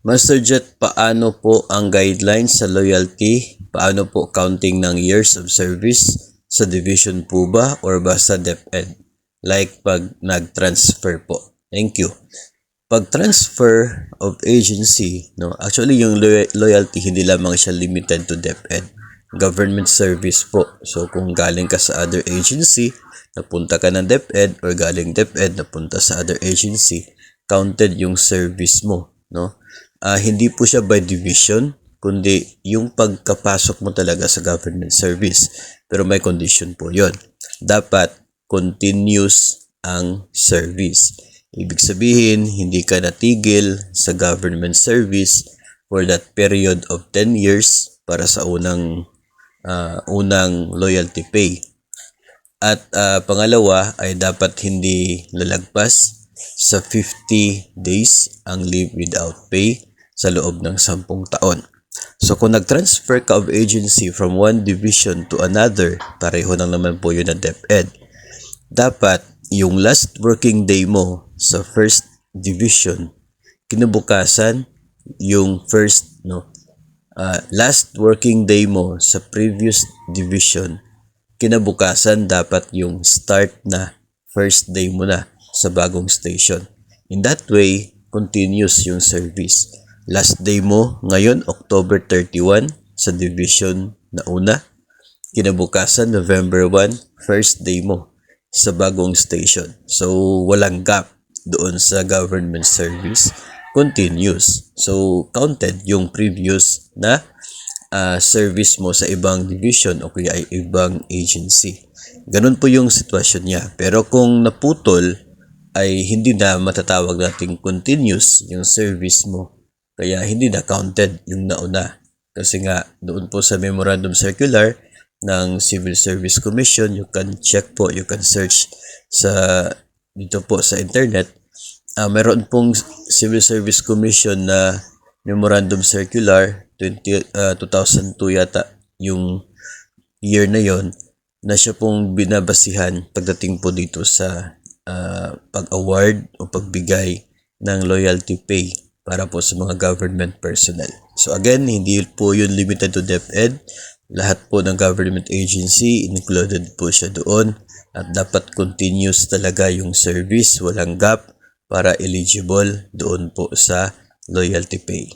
Master Jet, paano po ang guidelines sa loyalty? Paano po counting ng years of service? Sa division po ba or basta DepEd? Like pag nag-transfer po. Thank you. Pag transfer of agency, no, actually yung loyalty hindi lamang siya limited to DepEd. Government service po. So kung galing ka sa other agency, napunta ka ng DepEd or galing DepEd napunta sa other agency, counted yung service mo, no? Hindi po siya by division, kundi yung pagkapasok mo talaga sa government service. Pero may condition po yon. Dapat continuous ang service. Ibig sabihin, hindi ka natigil sa government service for that period of 10 years para sa unang loyalty pay. At pangalawa ay dapat hindi lalagpas sa 50 days ang leave without pay sa loob ng 10 taon. So kung nag-transfer ka of agency from one division to another, pareho lang naman po yun ng DepEd. Dapat yung last working day mo sa first division, kinabukasan yung first, last working day mo sa previous division, kinabukasan dapat yung start na first day mo na sa bagong station. In that way, continuous yung service. Last day mo ngayon, October 31 sa division na una. Kinabukasan, November 1, first day mo sa bagong station. So, walang gap doon sa government service. Continuous. So, counted yung previous na service mo sa ibang division o kaya ay ibang agency. Ganun po yung sitwasyon niya. Pero kung naputol, ay hindi na matatawag nating continuous yung service mo. Kaya hindi na counted yung nauna. Kasi nga, doon po sa Memorandum Circular ng Civil Service Commission, you can check po, you can search dito po sa internet. Meron pong Civil Service Commission na Memorandum Circular 2002 yata yung year na yon, na siya pong binabasihan pagdating po dito sa pag-award o pagbigay ng loyalty pay para po sa mga government personnel. So again, hindi po yun limited to DepEd. Lahat po ng government agency, included po siya doon. At dapat continuous talaga yung service, walang gap para eligible doon po sa loyalty pay.